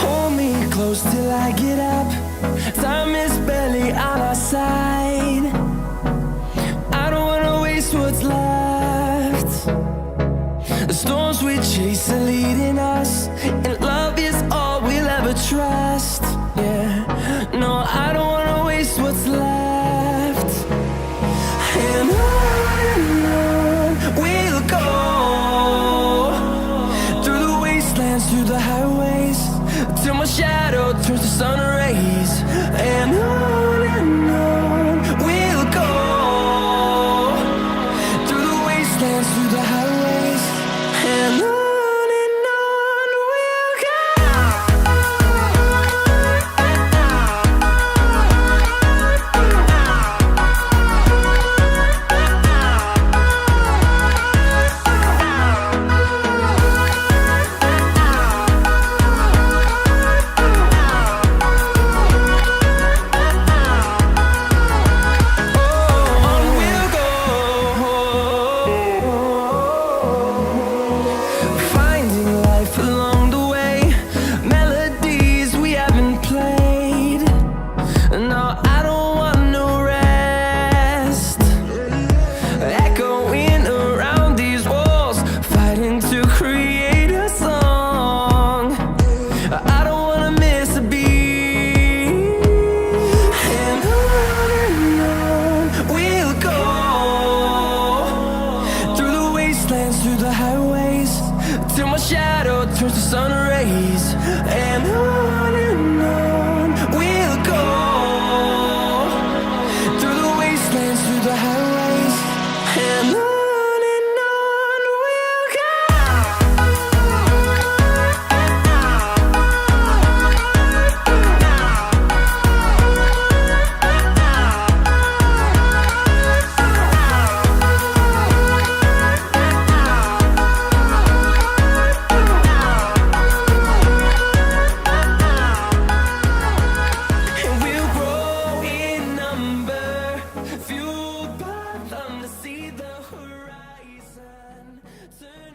Hold me close till I get up. Time is barely on our side. I don't wanna waste what's left. The storms we chase are leading us, and love is all we'll ever trust. Yeah, no, I don't wanna waste what's left. And on we'll go, through the wastelands, through the highways, till my shadow turns to sun rays. And on we'll go, through the wastelands, through the highways. And on we'll go. On we'll go, finding life along the way, melodies we haven't played. No, I don't want no rest, echoing around these walls, fighting to create a song. I don't wanna miss a beat. And on we'll go, through the wastelands, through the highways, till my shadow turns to sun rays. And on we'll go, through the wastelands, through the highways. And on we'll go. And we'll grow in number, fueled by them to see the horizon. Turn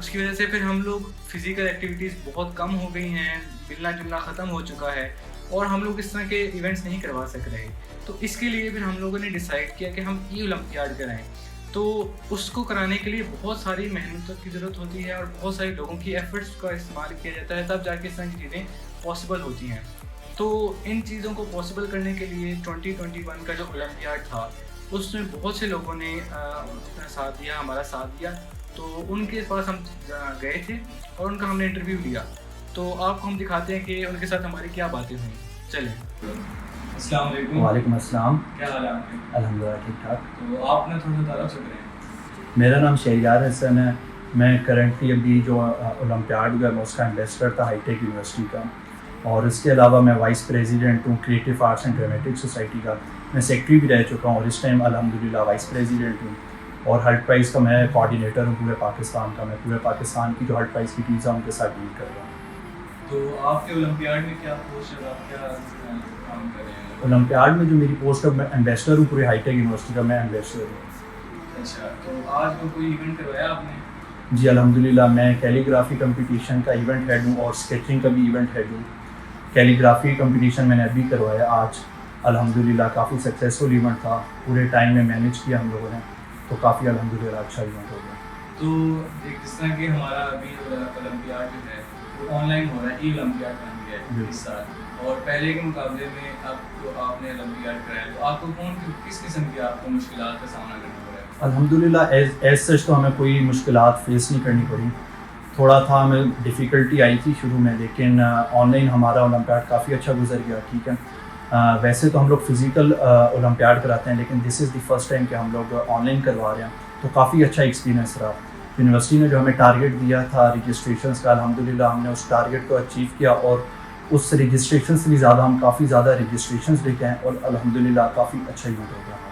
اس کی وجہ سے پھر ہم لوگ physical activities بہت کم ہو گئی ہیں, ملنا جلنا ختم ہو چکا ہے, اور ہم لوگ اس طرح کے ایونٹس نہیں کروا سک رہے. تو اس کے لیے پھر ہم لوگوں نے ڈیسائیڈ کیا کہ ہم ای اولمپیاڈ کرائیں. تو اس کو کرانے کے لیے بہت ساری محنت کی ضرورت ہوتی ہے اور بہت سارے لوگوں کی ایفرٹس کا استعمال کیا جاتا ہے, تب جا کے اس طرح کی چیزیں پاسبل ہوتی ہیں. تو ان چیزوں کو پاسبل کرنے کے لیے 2021 کا جو اولمپیاڈ تھا اس میں بہت سے لوگوں نے اپنا ساتھ دیا, ہمارا ساتھ دیا. تو ان کے پاس ہم گئے تھے اور ان کا ہم نے انٹرویو لیا. تو آپ کو ہم دکھاتے ہیں کہ ان کے ساتھ ہماری کیا باتیں ہوئیں. چلیں. السلام علیکم. وعلیکم السلام. کیا حال ہے آپ کے؟ الحمدللہ ٹھیک ٹھاک. تو آپ نے تھوڑا تعارف سے کریں. میرا نام شہریار حسن ہے. میں کرنٹلی ابھی جو اولمپیاڈ ہوا میں اس کا امبیسڈر تھا ہائی ٹیک یونیورسٹی کا, اور اس کے علاوہ میں وائس پریزیڈنٹ ہوں creative arts and dramatic society کا. میں سیکٹری بھی رہ چکا ہوں اور اس ٹائم الحمدللہ وائس پریزیڈنٹ ہوں, اور ہرٹ پرائز کا میں کوآرڈینیٹر ہوں پورے پاکستان کا. میں پورے پاکستان کی جو ہرٹ پرائز کی ٹیمز ہیں ان کے ساتھ ڈیل کر رہا ہوں. تو آپ کے اولمپیاڈ میں کیا پوسٹ ہے, آپ کیا کام کر رہے ہیں؟ اولمپیاڈ میں جو میری پوسٹ ہے میں امبیسڈر ہوں پورے ہائی ٹیک یونیورسٹی کا. میں امبیسڈر ہوں. اچھا, تو آج کوئی ایونٹ کروایا آپ نے؟ جی الحمدللہ. میں کیلیگرافی کمپٹیشن کا ایونٹ ہیڈ ہوں اور اسکیچنگ کا بھی ایونٹ ہیڈ ہوں. کیلیگرافی کمپٹیشن میں نے ابھی کروایا آج الحمدللہ. کافی سکسیزفل ایونٹ تھا, پورے ٹائم میں مینیج کیا ہم لوگوں نے, تو کافی الحمدللہ اچھا ایونٹ ہو گیا. تو جس طرح کہ ہمارا ابھی اولمپیاڈ جو ہے وہ آن لائن ہو رہا ہے, ای اولمپیاڈ بن گیا ہے اس سال, اور پہلے کے مقابلے میں اب جو آپ نے اولمپیاڈ کرایا تو آپ کو کس قسم کی آپ کو مشکلات کا سامنا کرنا پڑا ہے؟ الحمدللہ ایز سچ تو ہمیں کوئی مشکلات فیس نہیں کرنی پڑی. تھوڑا تھا ہمیں ڈیفیکلٹی آئی تھی شروع میں, لیکن آن لائن ہمارا اولمپیاڈ کافی اچھا گزر گیا. ٹھیک ہے, ویسے تو ہم لوگ فزیکل اولمپیاڈ کراتے ہیں, لیکن دس از دی فرسٹ ٹائم کہ ہم لوگ آن لائن کروا رہے ہیں, تو کافی اچھا ایکسپیرینس رہا. یونیورسٹی نے جو ہمیں ٹارگیٹ دیا تھا رجسٹریشنس کا, الحمدللہ ہم نے اس ٹارگیٹ کو اچیو کیا, اور اس رجسٹریشن سے بھی زیادہ ہم کافی زیادہ رجسٹریشنس لے کے آئے, اور الحمدللہ کافی اچھا ایونٹ ہو گیا ہمارا.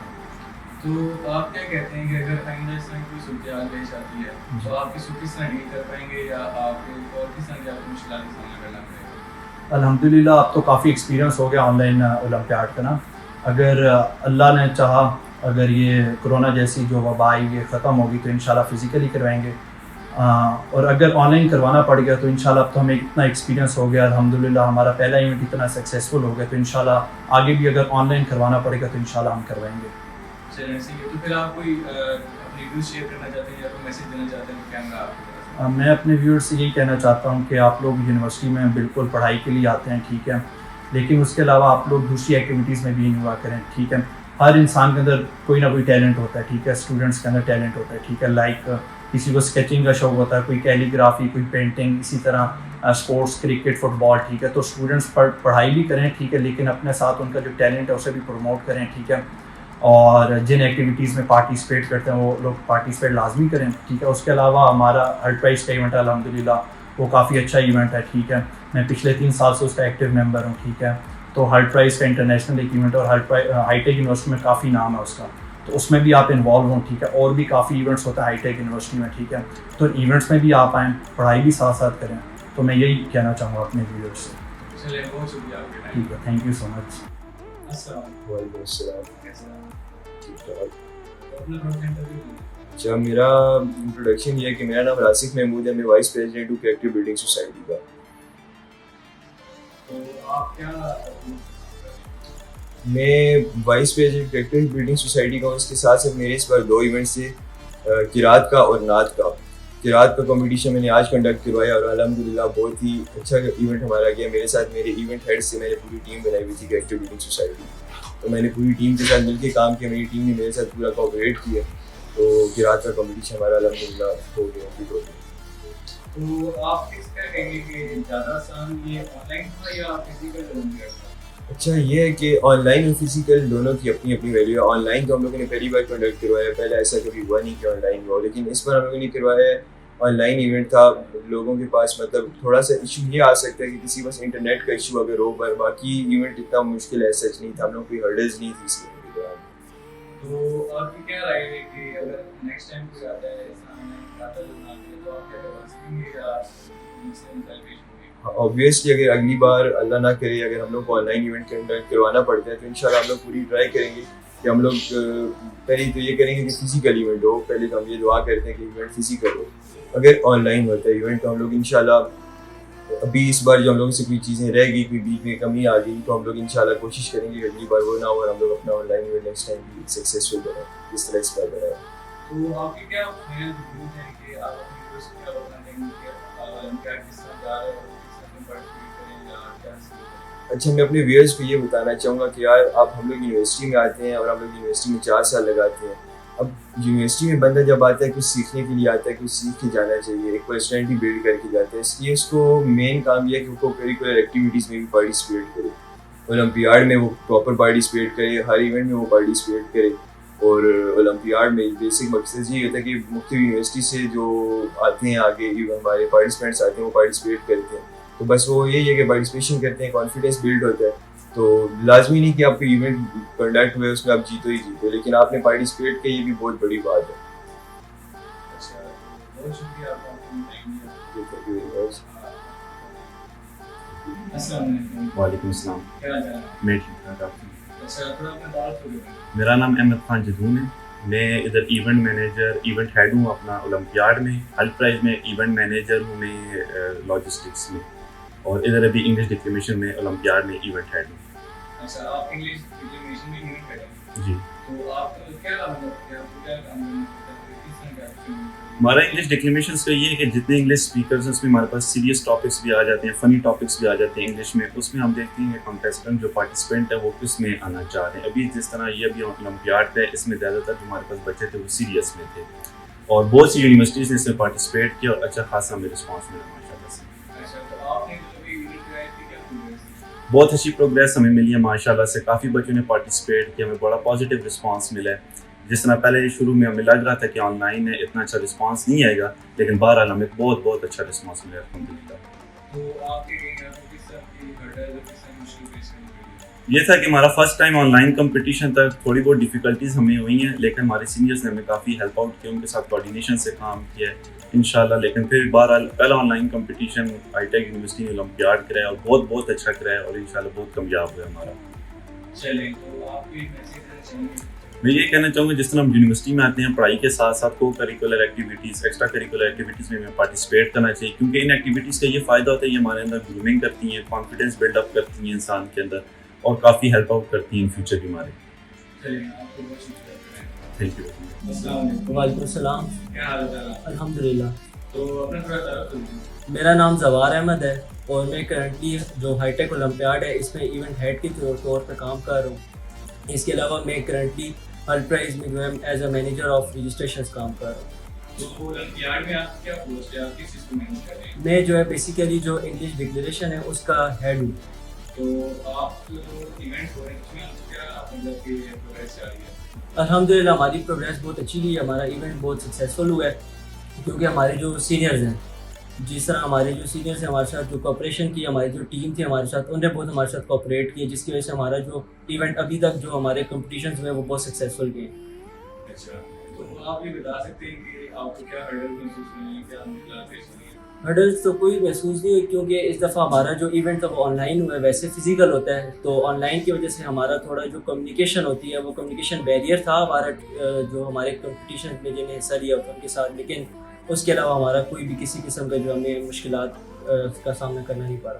تو آپ کیا کہتے ہیں کہ اگر آئندہ اس طرح کی صورتحال پیش آتی ہے تو آپ کس طرح ڈیل کر پائیں گے, یا آپ کو اور کس طرح کی آپ کو مشکلات کا سامنا کرنا پڑے گا؟ الحمدللہ اب تو کافی ایکسپیرینس ہو گیا آن لائن اولمپیاڈ کا نا. اگر اللہ نے چاہا, اگر یہ کرونا جیسی جو وبا آئی یہ ختم ہوگی تو انشاءاللہ فزیکلی کروائیں گے, اور اگر آن لائن کروانا پڑ گیا تو انشاءاللہ اب تو ہمیں اتنا ایکسپیرینس ہو گیا الحمدللہ, ہمارا پہلا ایونٹ اتنا سکسیزفل ہو گیا, تو انشاءاللہ آگے بھی اگر آن لائن کروانا پڑے گا تو انشاءاللہ ہم کروائیں گے. چلیں صحیح ہے. تو پھر آپ کوئی اپنی ویوز شیئر کرنا چاہتے ہیں یا کوئی میسیج دینا چاہتے ہیں کیمرہ آپ کی طرف سے؟ میں اپنے ویورز سے یہی کہنا چاہتا ہوں کہ آپ لوگ یونیورسٹی میں بالکل پڑھائی کے لیے آتے ہیں, ٹھیک ہے, لیکن اس کے علاوہ آپ لوگ دوسری ایکٹیویٹیز میں بھی انوالو کریں. ٹھیک ہے, ہر انسان کے اندر کوئی نہ کوئی ٹیلنٹ ہوتا ہے. ٹھیک ہے, اسٹوڈنٹس کے اندر ٹیلنٹ ہوتا ہے. ٹھیک ہے, لائک کسی کو اسکیچنگ کا شوق ہوتا ہے, کوئی کیلیگرافی, کوئی پینٹنگ, اسی طرح اسپورٹس کرکٹ فٹ بال. ٹھیک ہے, تو اسٹوڈنٹس پڑھائی بھی کریں, ٹھیک ہے, لیکن اپنے ساتھ ان کا جو ٹیلنٹ ہے اسے بھی پروموٹ کریں. ٹھیک ہے, اور جن ایکٹیویٹیز میں پارٹیسپیٹ کرتے ہیں وہ لوگ پارٹیسپیٹ لازمی کریں. ٹھیک ہے, اس کے علاوہ ہمارا ہرٹ پرائز کا ایونٹ ہے الحمدللہ, وہ کافی اچھا ایونٹ ہے. ٹھیک ہے, میں پچھلے 3 سال سے اس کا ایکٹیو ممبر ہوں. ٹھیک ہے, تو ہرٹ پرائز کا انٹرنیشنل ایک ایونٹ, اور ہائی ٹیک یونیورسٹی میں کافی نام ہے اس کا, تو اس میں بھی آپ انوالو ہوں. ٹھیک ہے, اور بھی کافی ایونٹس ہوتے ہیں ہائی ٹیک یونیورسٹی میں. ٹھیک ہے, تو ایونٹس میں بھی آپ آئیں, پڑھائی بھی ساتھ ساتھ کریں. تو میں یہی کہنا چاہوں گا اپنے ویورز سے. چلیں, بہت شکریہ آپ کے ٹائم. ٹھیک ہے, تھینک یو سو مچ. السلام علیکم. وعلیکم السلام. کیسے ہیں آپ؟ ٹھیک ٹھاک. اپنا تھوڑا سا انٹرویو لیں. اچھا, میرا انٹروڈکشن یہ ہے کہ میرا نام راسک محمود ہے, میں وائس پریزیڈنٹ ہوں کریٹو بلڈنگ سوسائٹی کا. تو آپ کیا میں vice president creative building society کا ہوں. اس کے ساتھ ساتھ میرے اس بار 2 ایونٹس تھے, قرات کا اور نعت کا. قرات کا کمپٹیشن میں نے آج کنڈکٹ کروایا اور الحمدللہ بہت ہی اچھا ایونٹ ہمارا گیا. میرے ساتھ میرے ایونٹ ہیڈ سے میں نے پوری ٹیم بنائی ہوئی تھی کریٹو بلڈنگ سوسائٹی, تو میں نے پوری ٹیم کے ساتھ مل کے کام کیا, میری ٹیم نے میرے ساتھ پورا کوآپریٹ کیا, تو قرات کا کمپٹیشن ہمارا الحمدللہ ہو گیا. تو آپ کس کا کہیں گے کہ زیادہ آسان یہ آن لائن تھا یا فزیکل اولمپیاڈ تھا؟ اچھا, یہ ہے کہ آن لائن اور فزیکل دونوں کی اپنی اپنی ویلیو ہے. آن لائن تو ہم لوگوں نے پہلی بار کنڈکٹ کروایا, پہلے ایسا کبھی ہوا نہیں کہ آن لائن ہوا, لیکن اس بار ہم لوگوں نے کروایا ہے. آن لائن ایونٹ تھا, لوگوں کے پاس مطلب تھوڑا سا ایشو یہ آ سکتا ہے کہ کسی بس انٹرنیٹ کا ایشو اگر ہو, پر باقی ایونٹ اتنا مشکل ہے سچ نہیں تھا, ہم لوگ کوئی ہرڈلز نہیں تھی اس ایونٹ کے دوران. تو آپ کی کیا رائے ہے کہ اگر نیکسٹ ٹائم کوئی آتا ہے تو آپ کیا کروا سکیں گے یا آبویسلی اگر اگلی بار اللہ نہ کرے اگر ہم لوگ کو آن لائن ایونٹ کنڈکٹ کروانا پڑتا ہے تو انشاءاللہ ہم لوگ پوری ٹرائی کریں گے کہ ہم لوگ پہلے تو یہ کریں گے کہ فزیکل ایونٹ ہو. پہلے تو ہم یہ دعا کرتے ہیں کہ ایونٹ فزیکل ہو. اگر آن لائن ہوتا ہے ایونٹ تو ہم لوگ انشاءاللہ ابھی اس بار جو ہم لوگوں سے کوئی چیزیں رہ گئی, کوئی بیچ میں کمی آ گئی, تو ہم لوگ انشاءاللہ کوشش کریں گے کہ اگلی بار وہ نہ ہو اور ہم لوگ اپنا on line event next time بھی سکسیزفل بنائیں جس طرح اس بار بنائیں. تو آپ کے کیا خیال ہیں کہ آپ اپنی یونیورسٹی کا بتانے ہیں کہ کیا کس طرح جا رہے ہیں اور کس طرح پارٹیسپیٹ کریں یا کیا سیکھیں؟ اچھا, میں اپنے ویئرس کو یہ بتانا چاہوں گا کہ یار آپ ہم لوگ یونیورسٹی میں آتے ہیں اور ہم لوگ یونیورسٹی میں 4 سال لگاتے ہیں. اب یونیورسٹی میں بندہ جب آتا ہے کچھ سیکھنے کے لیے آتا ہے, کچھ سیکھ کے جانا چاہیے, ایک پرسنالٹی بلڈ کر کے جاتا ہے. اس لیے اس کو مین کام یہ ہے کہ وہ کو کریکولر ایکٹیویٹیز میں بھی پارٹیسپیٹ کرے, اولمپیاڈ میں وہ پراپر پارٹیسپیٹ کرے, ہر ایونٹ میں وہ پارٹیسپیٹ کرے. اور اولمپیاڈ میں بیسک مقصد یہ ہوتا ہے کہ مختلف یونیورسٹی سے جو آتے ہیں آگے ہمارے پارٹیسپینٹس آتے ہیں وہ پارٹیسپیٹ کرتے ہیں. تو بس وہ یہی ہے کہ پارٹیسپیشن کرتے ہیں, کانفیڈینس بلڈ ہوتا ہے. تو لازمی نہیں کہ آپ کو ایونٹ کنڈکٹ ہوئے اس میں آپ جیتو ہی جیتو, لیکن آپ نے پارٹیسپیٹ کیا یہ بھی بہت بڑی بات ہے. اچھا, بہت شکریہ آپ کا. السلام علیکم. وعلیکم السلام. کیا حال ہے؟ میں ٹھیک ٹھاک. آپ اچھا, تھوڑا اپنا تعارف کریں. میرا نام احمد خان جدون ہے. میں ادھر ایونٹ مینیجر, ایونٹ ہیڈ ہوں اپنا اولمپیاڈ میں. ہل پرائز میں ایونٹ مینیجر ہوں میں لاجسٹکس میں, اور ادھر ابھی انگلش ڈکلیمیشن میں اولمپیاڈ میں ایونٹ ہیڈ ہوں. اچھا, آپ انگلش ڈکلیمیشن میں ایونٹ ہیڈ ہیں. جی, تو آپ کیا مطلب کیا کام کرتے ہیں, کس طرح کا؟ ہمارا انگلش ڈکلیمیشنس کا یہ ہے کہ جتنے انگلش اسپیکرز ہیں اس میں ہمارے پاس سیریس ٹاپکس بھی آ جاتے ہیں, فنی ٹاپکس بھی آ جاتے ہیں انگلش میں. اس میں ہم دیکھتے ہیں کہ کانٹیسٹنٹ جو پارٹیسپینٹ ہے وہ کس میں آنا چاہ رہے ہیں. ابھی جس طرح یہ ابھی اولمپیاڈ ہے, اس میں زیادہ تر جو ہمارے پاس بچے تھے وہ سیریس میں تھے, اور بہت سی یونیورسٹیز نے اس میں پارٹیسپیٹ کیا اور اچھا خاصا ہمیں رسپانس ملا ماشاء اللہ سے. اچھا, تو آپ نے جو ابھی ایونٹ کرائی تھی کیا پروگریس؟ بہت اچھی پروگریس ہمیں ملی ہے ماشاء اللہ سے. کافی بچوں نے پارٹیسپیٹ کیا, ہمیں بڑا پازیٹیو رسپانس ملا ہے. جس طرح پہلے شروع میں ہمیں لگ رہا تھا کہ آن لائن ہے اتنا اچھا رسپانس نہیں آئے گا, لیکن بہرحال ہمیں بہت اچھا رسپانس ملا الحمدللہ. تو آپ کے کس طرح کی ہرڈل اور کس طرح مشکل فیس کرنی پڑی؟ یہ تھا کہ ہمارا first time on line competition تک تھوڑی بہت ڈیفیکلٹیز ہمیں ہوئی ہیں, لیکن ہمارے سینئرز نے ہمیں کافی ہیلپ آؤٹ کیا, ان کے ساتھ کوآرڈینیشن سے کام کیا ہے انشاءاللہ. لیکن پھر بہرحال پہلا on line competition I take university نے اولمپیاڈ کرایا اور بہت اچھا کرایا, اور انشاءاللہ بہت کامیاب ہوا ہمارا. چلیں, تو آپ کوئی میسیج دینا چاہیں گے؟ میں یہ کہنا چاہوں گا جس طرح ہم یونیورسٹی میں آتے ہیں پڑھائی کے ساتھ ساتھ کو curricular activities, extra curricular activities میں ہمیں پارٹیسپیٹ کرنا چاہیے, کیونکہ ان ایکٹیویٹیز کا یہ فائدہ ہوتا ہے, یہ ہمارے اندر گرومنگ کرتی ہیں, کانفیڈینس بلڈ اپ کرتی ہیں انسان کے اندر, اور کافی ہیلپ آؤٹ کرتی ہیں ان فیوچر بھی ہمارے. چلیں, آپ کو بہت شکریہ. Thank you. السلام علیکم. وعلیکم السلام. کیا حال ہے؟ الحمدللہ. تو اپنا تھوڑا تعارف کریے. میرا نام زوار احمد ہے اور میں کرنٹلی جو ہائی ٹیک اولمپیاڈ ہے اس میں ایونٹ ہیڈ کے طور پر کام کر رہا ہوں. اس کے علاوہ میں کرنٹلی ہل پرائز میں جو ہے as a manager of registrations کام کر رہا ہوں. تو اولمپیاڈ میں آپ کیا پوسٹ ہے, آپ کس چیز کو مینیج کر رہے ہیں؟ میں جو ہے بیسیکلی جو انگلش ڈکلیریشن ہے اس کا ہیڈ ہوں. تو آپ جو ایونٹ ہو رہے ہیں اس میں کیا مطلب کہ پروگریس جا رہی ہے؟ الحمدللہ ہماری پروگریس بہت اچھی گئی ہے, ہمارا ایونٹ بہت سکسیزفل ہوا ہے, کیونکہ ہمارے جو سینئرز ہیں, جس طرح ہمارے جو سینئرز ہیں ہمارے ساتھ جو کوآپریشن کی, ہماری جو ٹیم تھی ہمارے ساتھ, انہوں نے بہت ہمارے ساتھ کوآپریٹ کیا, جس کی وجہ سے ہمارا جو ایونٹ ابھی تک جو ہمارے کمپٹیشنز ہوئے وہ بہت سکسیزفل گئے. اچھا, تو آپ یہ بتا سکتے ہیں کہ آپ کو کیا ہرڈل محسوس ہوئے ہیں, کیا مشکلات پیش ہوئی ہیں؟ ہرڈلس تو کوئی محسوس نہیں ہوئی, کیونکہ اس دفعہ ہمارا جو ایونٹ تھا وہ آن لائن ہوا ہے, ویسے فزیکل ہوتا ہے, تو آن لائن کی وجہ سے ہمارا تھوڑا جو کمیونیکیشن ہوتی ہے وہ کمیونیکیشن بیریئر تھا ہمارا جو ہمارے کمپٹیشن میں جنہیں حصہ لیا ان کے ساتھ, لیکن اس کے علاوہ ہمارا کوئی بھی کسی قسم کا جو ہمیں مشکلات کا سامنا کرنا نہیں پڑا.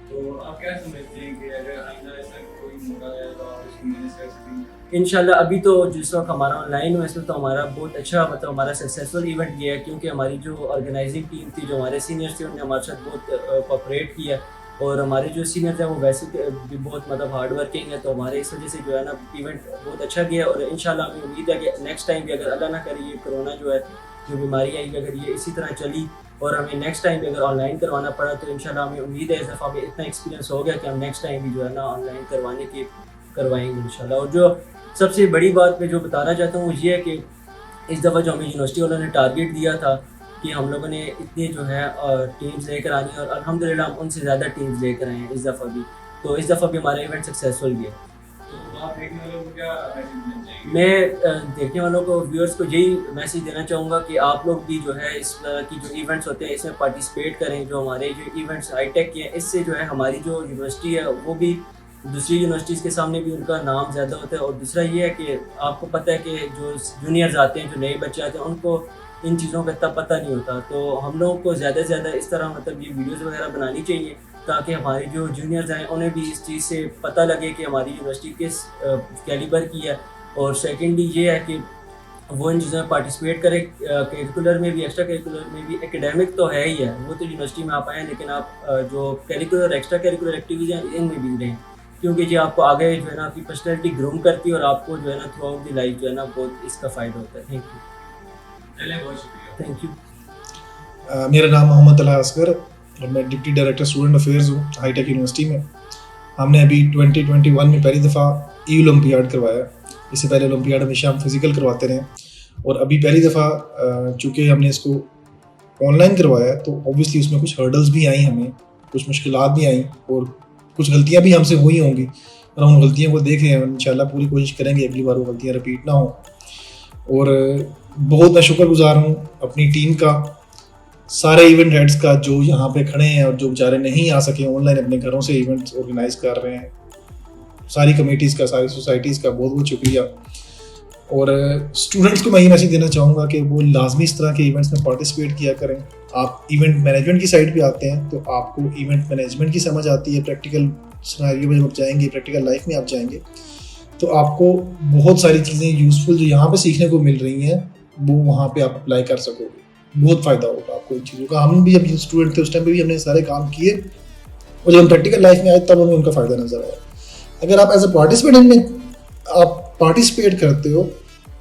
تو آپ کیا سمجھتے ہیں کہ اگر آئندہ ایسا کوئی موقع ہے تو آپ اس کو مینیج کر سکیں گے؟ انشاءاللہ ابھی تو جس وقت ہمارا آن لائن ہوا اس میں تو ہمارا بہت اچھا مطلب ہمارا سکسیزفل ایونٹ گیا ہے, کیونکہ ہماری جو آرگنائزنگ ٹیم تھی, جو ہمارے سینئرس تھے, انہوں نے ہمارے ساتھ بہت کوآپریٹ کیا, اور ہمارے جو سینئرز ہیں وہ ویسے بھی بہت مطلب ہارڈ ورکنگ ہے, تو ہمارے اس وجہ سے جو ہے نا ایونٹ بہت اچھا گیا. اور انشاءاللہ ہمیں امید ہے کہ نیکسٹ ٹائم بھی اگر اللہ نہ کرے یہ کرونا جو ہے جو بیماری آئی, اگر یہ اسی طرح چلی اور ہمیں نیکسٹ ٹائم بھی اگر آن لائن کروانا پڑا, تو انشاءاللہ ہمیں امید ہے اس دفعہ ہمیں اتنا ایکسپیرینس ہو گیا کہ ہم نیکسٹ ٹائم بھی جو ہے نا آن لائن کروانے کی کروائیں گے انشاءاللہ. اور جو سب سے بڑی بات میں جو بتانا چاہتا ہوں وہ یہ ہے کہ اس دفعہ جو ہمیں یونیورسٹی والوں نے ٹارگیٹ دیا تھا کہ ہم لوگوں نے اتنے جو ہے ٹیمز لے کر آنی ہے, اور الحمدللہ ہم ان سے زیادہ ٹیمز لے کر آئے ہیں اس دفعہ بھی, تو اس دفعہ بھی ہمارا ایونٹ سکسیزفل گیا. تو آپ دیکھنے والوں کو کیا میسیج دینا چاہیں گے؟ میں دیکھنے والوں کو ویورز کو یہی میسیج دینا چاہوں گا کہ آپ لوگ بھی جو ہے اس طرح کی جو ایونٹس ہوتے ہیں اس میں پارٹیسپیٹ کریں. جو ہمارے جو ایونٹس ہائی ٹیک کے ہیں, اس سے جو ہے ہماری جو یونیورسٹی ہے وہ بھی دوسری یونیورسٹیز کے سامنے بھی ان کا نام زیادہ ہوتا ہے. اور دوسرا یہ ہے کہ آپ کو پتہ ہے کہ جو جونیئرز آتے ہیں, جو نئے بچے آتے ہیں, ان کو ان چیزوں کا اتنا پتہ نہیں ہوتا. تو ہم لوگوں کو زیادہ سے زیادہ اس طرح مطلب یہ ویڈیوز وغیرہ بنانی چاہیے تاکہ ہمارے جو جونیئرز ہیں انہیں بھی اس چیز سے پتہ لگے کہ ہماری یونیورسٹی کس کیلیبر کی ہے. اور سیکنڈلی یہ ہے کہ وہ ان چیزوں میں پارٹیسپیٹ کرے, کریکولر میں بھی, ایکسٹرا کریکولر میں بھی. ایکیڈیمک تو ہے ہی ہے, وہ تو یونیورسٹی میں آپ آئے ہیں, لیکن آپ جو کریکولر ایکسٹرا کریکولر ایکٹیویٹیز ہیں ان میں بھی رہیں, کیونکہ یہ آپ کو آگے جو ہے نا آپ کی پرسنالٹی گروم کرتی ہے اور آپ کو جو ہے نا تھرو آؤٹ دی لائف جو ہے نا بہت اس کا فائدہ ہوتا ہے. Thank you. میرا نام محمد طلحہ اصغر اور میں ڈپٹی ڈائریکٹر اسٹوڈنٹ افیئرز ہوں ہائی ٹیک یونیورسٹی میں. ہم نے ابھی 2021 میں پہلی دفعہ ای اولمپیاڈ کروایا. اس سے پہلے اولمپیاڈ ہمیشہ ہم فزیکل کرواتے رہے, اور ابھی پہلی دفعہ چونکہ ہم نے اس کو آن لائن کروایا تو اوبویسلی اس میں کچھ ہرڈلز بھی آئیں, ہمیں کچھ مشکلات بھی آئیں اور کچھ غلطیاں بھی ہم سے ہوئی ہوں گی, اور ہم ان غلطیوں کو دیکھ رہے ہیں. انشاءاللہ پوری کوشش کریں گے اگلی بار وہ غلطیاں رپیٹ نہ ہوں. اور بہت میں شکر گزار ہوں اپنی ٹیم کا, سارے ایونٹ ہیڈز کا جو یہاں پہ کھڑے ہیں اور جو بیچارے نہیں آ سکے آن لائن اپنے گھروں سے ایونٹس آرگنائز کر رہے ہیں. ساری کمیٹیز کا, ساری سوسائٹیز کا بہت بہت شکریہ. اور اسٹوڈنٹس کو میں یہ میسیج دینا چاہوں گا کہ وہ لازمی اس طرح کے ایونٹس میں پارٹیسپیٹ کیا کریں. آپ ایونٹ مینجمنٹ کی سائڈ پہ آتے ہیں تو آپ کو ایونٹ مینجمنٹ کی سمجھ آتی ہے, پریکٹیکل سناریو میں جب آپ جائیں گے, پریکٹیکل لائف میں آپ جائیں گے تو آپ کو بہت ساری چیزیں یوزفل جو یہاں پہ سیکھنے کو مل رہی ہیں وہ وہاں پہ آپ اپلائی کر سکو گے. بہت فائدہ ہوگا آپ کو ان چیزوں کا. ہم بھی جب اسٹوڈنٹ تھے اس ٹائم پہ بھی ہم نے سارے کام کیے, اور جب ہم پریکٹیکل لائف میں آئے تب ہمیں ان کا فائدہ نظر آیا. اگر آپ ایز اے پارٹیسپیٹنٹ میں آپ پارٹیسپیٹ کرتے ہو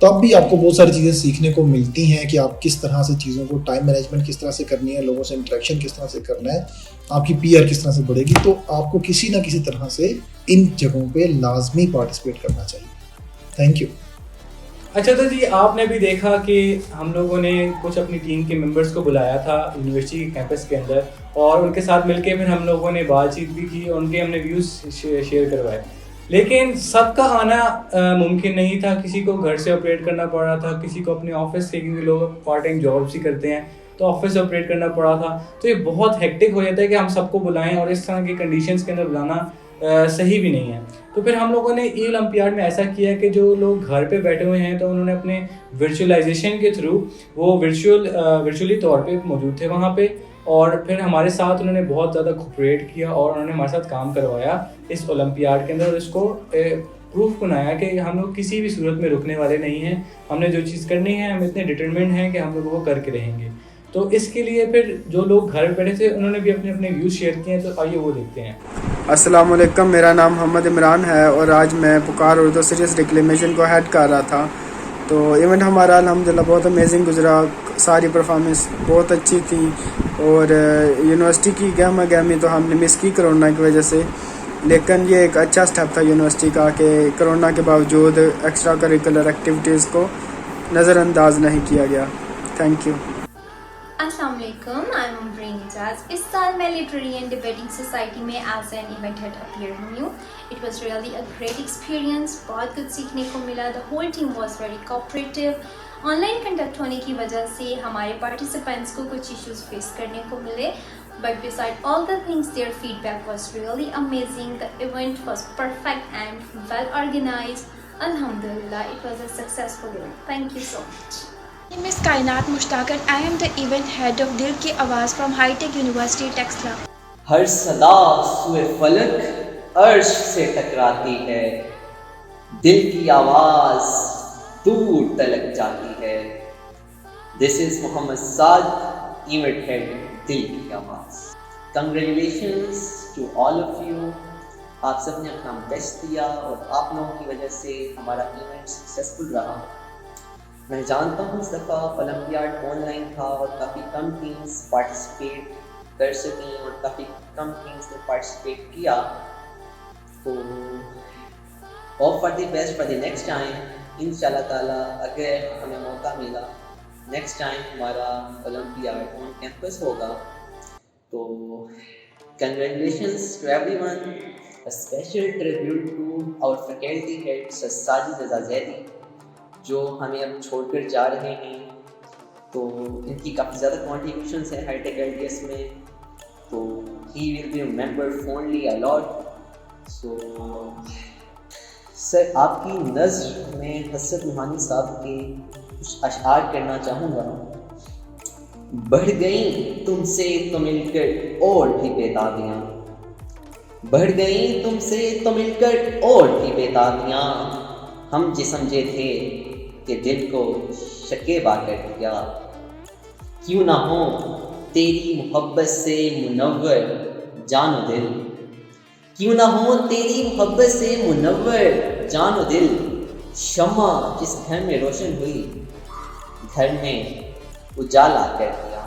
تب بھی آپ کو بہت ساری چیزیں سیکھنے کو ملتی ہیں کہ آپ کس طرح سے چیزوں کو, ٹائم مینجمنٹ کس طرح سے کرنی ہے, لوگوں سے انٹریکشن کس طرح سے کرنا ہے, آپ کی پی آر کس طرح سے بڑھے گی. تو آپ کو کسی نہ کسی طرح سے ان جگہوں پہ لازمی پارٹیسپیٹ کرنا چاہیے. Thank you. اچھا تو جی, آپ نے بھی دیکھا کہ ہم لوگوں نے کچھ اپنی ٹیم کے ممبرس کو بلایا تھا یونیورسٹی کے کیمپس کے اندر, اور ان کے ساتھ مل کے پھر ہم لوگوں نے بات چیت بھی کی, ان کے ہم نے ویوز شیئر کروائے. لیکن سب کا آنا ممکن نہیں تھا. کسی کو گھر سے آپریٹ کرنا پڑ رہا تھا, کسی کو اپنے آفس سے, کیونکہ لوگ پارٹ ٹائم جابس ہی کرتے ہیں تو آفس سے آپریٹ کرنا پڑا تھا. تو یہ بہت ہیکٹک ہو جاتا ہے کہ ہم سب کو بلائیں, اور اس طرح کی کنڈیشنز کے اندر بلانا صحیح بھی نہیں ہے. تو پھر ہم لوگوں نے ای اولمپیاڈ میں ایسا کیا کہ جو لوگ گھر پہ بیٹھے ہوئے ہیں تو انہوں نے اپنے ورچوئلائزیشن کے تھرو وہ ورچولی طور پہ موجود تھے وہاں پہ, اور پھر ہمارے ساتھ انہوں نے بہت زیادہ کوپریٹ کیا اور انہوں نے ہمارے ساتھ کام کروایا اس اولمپیاڈ کے اندر, اور اس کو پروف بنایا کہ ہم لوگ کسی بھی صورت میں رکنے والے نہیں ہیں. ہم نے جو چیز کرنی ہے ہم اتنے ڈٹرمنڈ ہیں کہ ہم لوگ وہ کر کے رہیں گے. تو اس کے لیے پھر جو لوگ گھر پہ بیٹھے تھے انہوں نے بھی اپنے اپنے ویوز شیئر کیے ہیں, تو آئیے وہ دیکھتے ہیں. السلام علیکم, میرا نام محمد عمران ہے اور آج میں پکار اردو سیریز ریکلیمیشن کو ہیڈ کر رہا تھا. تو ایونٹ ہمارا الحمدللہ بہت امیزنگ گزرا, ساری پرفارمنس بہت اچھی تھی, اور یونیورسٹی کی گہما گہمی تو ہم نے مس کی کرونا کی وجہ سے, لیکن یہ ایک اچھا سٹیپ تھا یونیورسٹی کا کہ کرونا کے باوجود ایکسٹرا کریکولر ایکٹیویٹیز کو نظر انداز نہیں کیا گیا. Thank you. السلام علیکم, آئی ایم برین اجاز. اس سال میں لٹریری اینڈ ڈیبیٹنگ سوسائٹی میں as an event head appear ہوئی ہوں. It was really a great experience, بہت کچھ سیکھنے کو ملا. The whole team was very cooperative. Online conduct ہونے کی وجہ سے ہمارے پارٹیسپینٹس کو کچھ ایشوز فیس کرنے کو ملے, but beside all the things their feedback was really amazing. The event was perfect and well organized. Alhamdulillah, it was a successful event. Thank you so much. My name is Kainat Mushtaq and I am the event head of Dil Ki Awaaz from High Tech University, Texla. ہر صدا سوئے فلک عرش سے ٹکراتی ہے, دل کی آواز دور تلک جاتی ہے. This is Muhammad Saad, event head, دل کی آواز. Congratulations to all of you. آپ سب نے اپنا بیسٹ دیا اور آپ لوگوں کی وجہ سے ہمارا ایونٹ سکسیزفل رہا. میں جانتا ہوں اس دفعہ اولمپیاڈ آن لائن تھا اور کافی کم ٹیمز پارٹیسپیٹ کر سکیں اور کافی کم ٹیمز نے پارٹیسپیٹ کیا. تو hope for the best for the next time. ان شاء اللہ تعالیٰ اگر ہمیں موقع ملا نیکسٹ ٹائم ہمارا اولمپیاڈ آن کیمپس ہوگا. تو congratulations to everyone. A special tribute to our faculty head Sir Sajid Raza Zaidi, جو ہمیں اب چھوڑ کر جا رہے ہیں. تو ان کی کافی زیادہ کنٹریبیوشنس ہیں ہائی ٹیک LTS میں, تو he will be remembered fondly a lot. سو سر آپ کی نظر میں حسرت نوحانی صاحب کے کچھ اشعار کرنا چاہوں گا. بڑھ گئیں تم سے تو مل کر اور بھی بیدادیاں، بڑھ گئیں تم سے تو مل کر اور بھی بیدادیاں، ہم جے سمجھے تھے کہ دل کو شکیبا کر دیا. کیوں نہ ہو تیری محبت سے منور جان و دل، کیوں نہ ہو تیری محبت سے منور جان و دل، شمع جس گھر میں روشن ہوئی گھر میں اجالا کر دیا.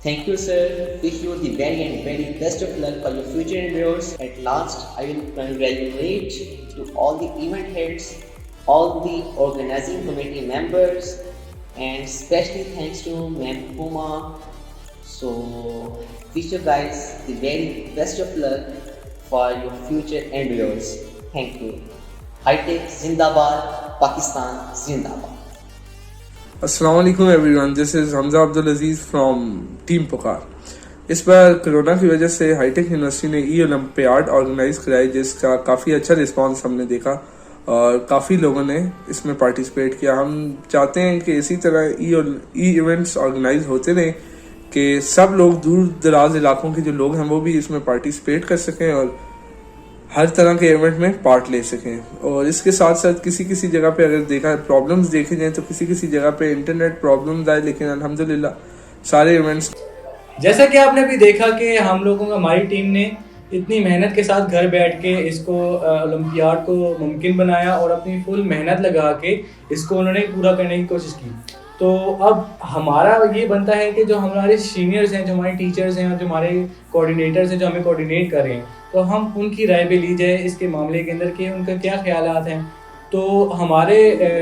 Thank you sir, wish you the very and very best of luck for your future endeavors. At last, I will congratulate to all the event heads, all the organizing committee members, and especially thanks to Ma'am Puma. So, wish you guys the very best of luck for your future endeavors. Thank you. High-Tech Zindabad, Pakistan Zindabad. السلام علیکم everyone, this is Hamza Abdulaziz from team Pukaar. اس بار corona کی وجہ سے high tech university نے ای olympiad organise کرائی، جس کا کافی اچھا رسپانس ہم نے دیکھا اور کافی لوگوں نے اس میں پارٹیسپیٹ کیا. ہم چاہتے ہیں کہ اسی طرح ای ایونٹس آرگنائز ہوتے رہیں کہ سب لوگ دور دراز علاقوں کے جو لوگ ہیں وہ بھی اس میں پارٹیسپیٹ کر سکیں اور ہر طرح کے ایونٹ میں پارٹ لے سکیں. اور اس کے ساتھ ساتھ کسی جگہ پہ اگر دیکھا پرابلمز دیکھے جائیں تو کسی جگہ پہ انٹرنیٹ پرابلمز آئے، لیکن الحمدللہ سارے ایونٹس. جیسا کہ آپ نے بھی دیکھا کہ ہم لوگوں کا ہماری ٹیم نے اتنی محنت کے ساتھ گھر بیٹھ کے اس کو اولمپیاڈ کو ممکن بنایا اور اپنی فل محنت لگا کے اس کو انہوں نے پورا کرنے کی کوشش کی. تو اب ہمارا یہ بنتا ہے کہ جو ہمارے سینئرز ہیں، جو ہمارے ٹیچرز ہیں اور جو ہمارے کوآرڈینیٹرز ہیں جو ہمیں کوآرڈینیٹ کر رہے ہیں، تو ہم ان کی رائے بھی لی جائے اس کے معاملے کے اندر کہ ان کا کیا خیالات ہیں. تو ہمارے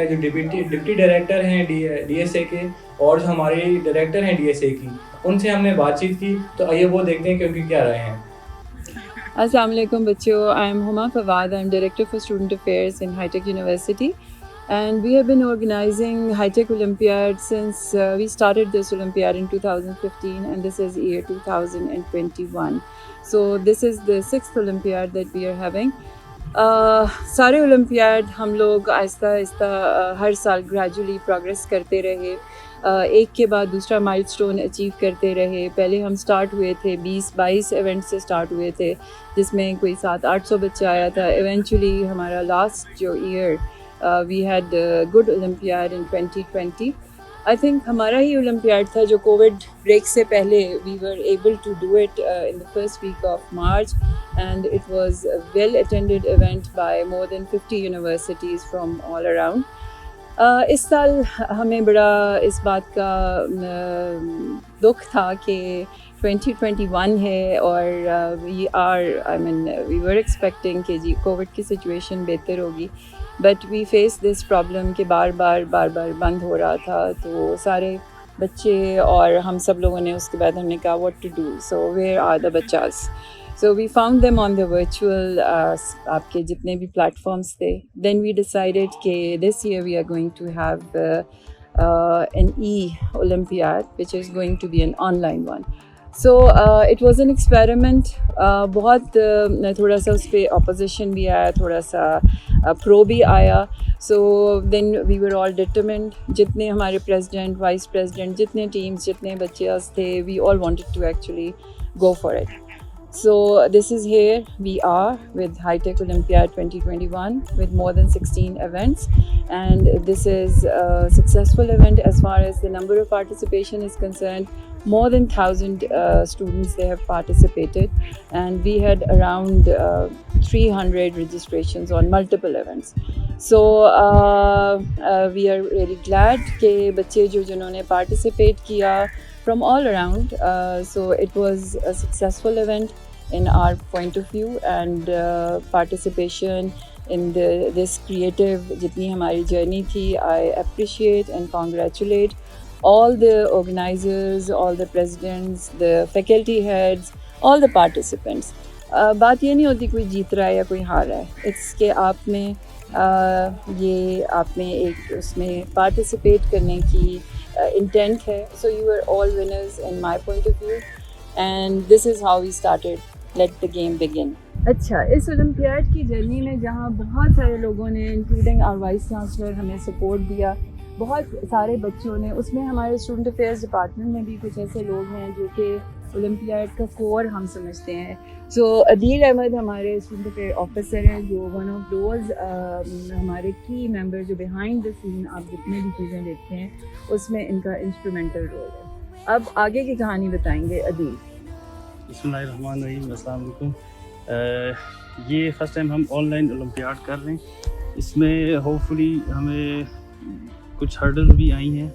جو ڈپٹی ڈائریکٹر ہیں ڈی ایس اے کے اور جو ہمارے ڈائریکٹر ہیں ڈی ایس اے کی، ان سے ہم نے بات چیت کی. تو آئیے وہ دیکھتے ہیں کہ ان کی کیا رائے ہیں. السلام علیکم بچوں، آئی ایم ہما Fawad, I am director for student affairs in high take university. And we have been organizing High-Tech Olympiad since we started this Olympiad in 2015, and this is year 2021. So this is the 6th Olympiad that we are having. سارے olympiad ہم لوگ آہستہ آہستہ ہر سال gradually progress کرتے رہے، ایک کے بعد دوسرا مائل اسٹون اچیو کرتے رہے. پہلے ہم سٹارٹ ہوئے تھے 20-22 ایونٹ سے سٹارٹ ہوئے تھے، جس میں کوئی 700-800 بچہ آیا تھا. ایونچولی ہمارا لاسٹ جو year we had a good Olympiad in 2020. I think ہمارا ہی اولمپیاڈ تھا جو کووڈ بریک سے پہلے we were able to do it in the first week of March, and it was a well attended event by more than 50 universities from all around. اس سال ہمیں بڑا اس بات کا دکھ تھا کہ 2021 ہے اور we were expecting کہ جی کووڈ کی سچویشن بہتر ہوگی، but we face this problem کہ بار بار بند ہو رہا تھا. تو سارے بچے اور ہم سب لوگوں نے اس کے بعد ہم نے کہا what to do, so where are the بچاز. So we found them on the virtual آپ کے جتنے بھی پلیٹفارمس تھے. دین وی ڈیسائڈیڈ کہ this year we are going to have an e olympiad which is going to be an online one. So it was an experiment. بہت تھوڑا سا اس پہ اپوزیشن بھی آیا، تھوڑا سا پرو بھی آیا. سو دین وی ور آل ڈٹرمنڈ، جتنے ہمارے پریزیڈنٹ، وائس پریزیڈنٹ، جتنے ٹیمس، جتنے بچے تھے، we all wanted to actually go for it. So this is here we are with High-Tech Olympiad 2021 with more than 16 events, and this is a successful event as far as the number of participation is concerned. More than 1,000 students they have participated, and we had around 300 registrations on multiple events. So we are really glad کہ بچے جنہوں نے participate کیا from all around. So it was a successful event in our point of view, and participation in this creative jitni hamari journey thi, I appreciate and congratulate all the organizers, all the presidents, the faculty heads, all the participants. بات یہ نہیں ہوتی کوئی جیت رہا ہے یا کوئی ہار رہا ہے، اٹس کہ آپ میں یہ آپ میں ایک اس میں پارٹیسپیٹ کرنے کی intent ہے. So you are all winners in my point of view, and this is how we started. Let the game begin. اچھا، اس اولمپیاڈ کی جرنی میں جہاں بہت سارے لوگوں نے انکلوڈنگ آر وائس چانسلر ہمیں سپورٹ دیا، بہت سارے بچوں نے، اس میں ہمارے اسٹوڈنٹ افیئرز ڈپارٹمنٹ میں بھی کچھ ایسے لوگ ہیں جو کہ اولمپیاڈ کا کور ہم سمجھتے ہیں. سو عدیل احمد ہمارے اسٹوڈنٹ افیئر آفیسر ہیں، جو ون آف دوز ہمارے کی ممبر جو بیہائنڈ دا سین آپ جتنے بھی چیزیں دیکھتے ہیں اس میں ان کا انسٹرومنٹل رول ہے. اب آگے کی کہانی بتائیں گے عدیل. بسم اللہ الرحمن الرحیم. السلام علیکم. یہ فرسٹ ٹائم ہم آن لائن اولمپیاڈ کر رہے ہیں. اس میں ہوپ فلی ہمیں کچھ ہرڈل بھی آئی ہیں،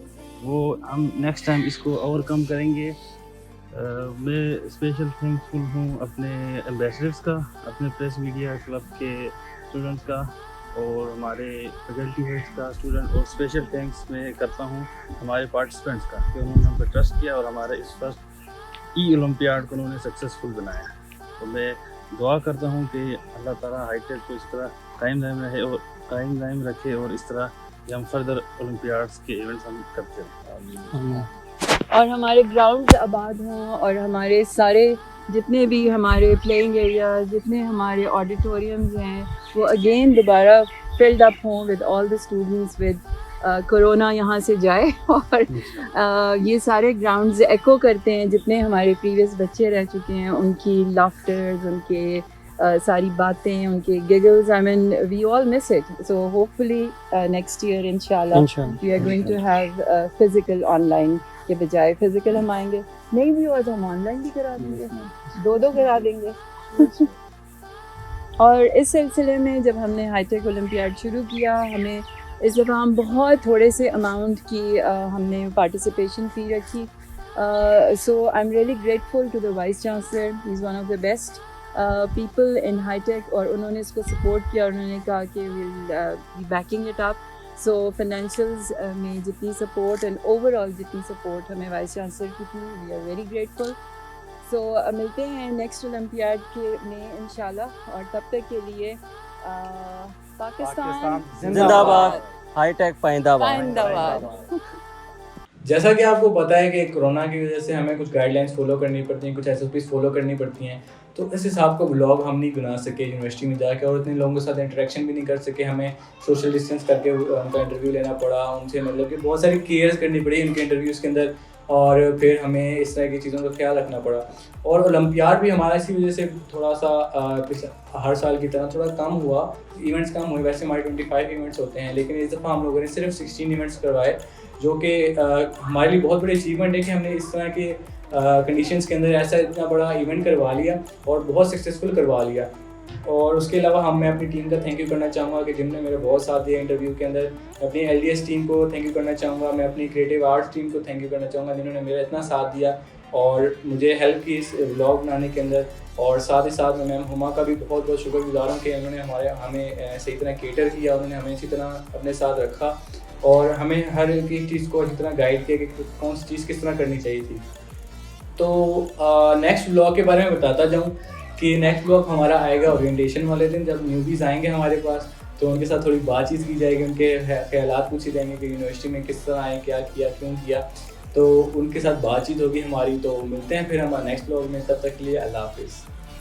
وہ ہم نیکسٹ ٹائم اس کو اوور کم کریں گے. میں اسپیشل تھینک فل ہوں اپنے ایمبیسڈرس کا، اپنے پریس میڈیا کلب کے اسٹوڈنٹس کا، اور ہمارے فیکلٹی ہیڈس کا اسٹوڈنٹ، اور اسپیشل تھینکس میں کرتا ہوں ہمارے پارٹیسپینٹس کا کہ انہوں نے ہم پہ ٹرسٹ کیا اور ہمارے اس فرسٹ ای اولمپیاڈ کو انہوں نے سکسیزفل بنایا. تو میں دعا کرتا ہوں کہ اللہ تعالیٰ ہائی ٹیک کو اس طرح قائم دائم رکھے، اور اس طرح کہ ہم فردر اولمپیاڈس کے ایونٹس ہم کرتے ہیں، اور ہمارے گراؤنڈز آباد ہوں، اور ہمارے سارے جتنے بھی ہمارے پلینگ ایریاز، جتنے ہمارے آڈیٹوریمز ہیں، وہ اگین دوبارہ فلڈ اپ ہوں with all the students, with corona یہاں سے جائے، اور یہ سارے گراؤنڈز ایکو کرتے ہیں جتنے ہمارے پریویس بچے رہ چکے ہیں، ان کی لافٹرز، ان کے ساری باتیں، ان کے giggles. I mean we all miss it. So hopefully next year انشاءاللہ we are going to have physical online کے بجائے فزیکل ہم آئیں گے. نہیں بھی ہوا تو ہم آن لائن بھی کرا دیں گے، دو کرا دیں گے. اور اس سلسلے میں جب ہم نے ہائی ٹیک اولمپیاڈ شروع کیا، ہمیں اس دفعہ ہم بہت تھوڑے سے اماؤنٹ کی ہم نے پارٹیسپیشن فی رکھی. So I am really grateful to the vice chancellor. He is one of the best people in high tech, اور انہوں نے اس کو سپورٹ کیا. انہوں نے کہا کہ we'll be backing it up. So financials میں جتنی سپورٹ اینڈ اوور آل جتنی سپورٹ ہمیں وائس چانسلر کی تھی، وی آر ویری گریٹفل. سو ملتے ہیں نیکسٹ اولمپیاڈ کے میں انشاءاللہ، اور تب تک کے لیے پاکستان زندہ باد، ہائی ٹیک پائندہ باد. جیسا کہ آپ کو پتہ ہے کہ کرونا کی وجہ سے ہمیں کچھ گائیڈ لائنس فالو کرنی پڑتی ہیں، کچھ SOPs فالو کرنی پڑتی ہیں. تو اس حساب کا بلاگ ہم نہیں بنا سکے یونیورسٹی میں جا کے، اور اتنے لوگوں کے ساتھ انٹریکشن بھی نہیں کر سکے. ہمیں سوشل ڈسٹینس کر کے ان کا انٹرویو لینا پڑا، ان سے مطلب کہ بہت ساری کیئرز کرنی پڑی ان کے انٹرویوز کے اندر، اور پھر ہمیں اس طرح کی چیزوں کا خیال رکھنا پڑا. اور اولمپیاڈ بھی ہمارا اسی وجہ سے تھوڑا سا ہر سال کی طرح تھوڑا کم ہوا، ایونٹس کم ہوئے. ویسے ہمارے 25 ایونٹس ہوتے ہیں، لیکن اس دفعہ ہم لوگوں نے صرف 16 ایونٹس کروائے، جو کہ ہمارے لیے بہت بڑی اچیومنٹ ہے کہ ہم نے اس طرح کے کنڈیشنز کے اندر ایسا اتنا بڑا ایونٹ کروا لیا اور بہت سکسیزفل کروا لیا. اور اس کے علاوہ میں اپنی ٹیم کا تھینک یو کرنا چاہوں گا کہ جن نے میرا بہت ساتھ دیا انٹرویو کے اندر. میں اپنی LDS ٹیم کو تھینک یو کرنا چاہوں گا، میں اپنی کریٹیو آرٹس ٹیم کو تھینک یو کرنا چاہوں گا جنہوں نے میرا اتنا ساتھ دیا اور مجھے ہیلپ کی اس ولاگ بنانے کے اندر. اور ساتھ ہی ساتھ میں میم ہما کا بھی بہت بہت شکر گزار ہوں کہ انہوں نے ہمیں صحیح طرح کیٹر کیا، انہوں نے ہمیں اسی طرح اپنے ساتھ رکھا اور ہمیں ہر ایک چیز کو اسی طرح گائیڈ کیا کہ کون سی چیز کس طرح کرنی چاہیے تھی. تو نیکسٹ بلاگ کے بارے میں بتاتا جاؤں کہ نیکسٹ بلاگ ہمارا آئے گا اورینٹیشن والے دن، جب نیوبیز آئیں گے ہمارے پاس تو ان کے ساتھ تھوڑی بات چیت کی جائے گی، ان کے خیالات پوچھے جائیں گے کہ یونیورسٹی میں کس طرح آئے، کیا کیا، کیوں کیا. تو ان کے ساتھ بات چیت ہوگی ہماری. تو ملتے ہیں پھر ہمارا نیکسٹ بلاگ میں، تب تک کے لیے اللہ حافظ.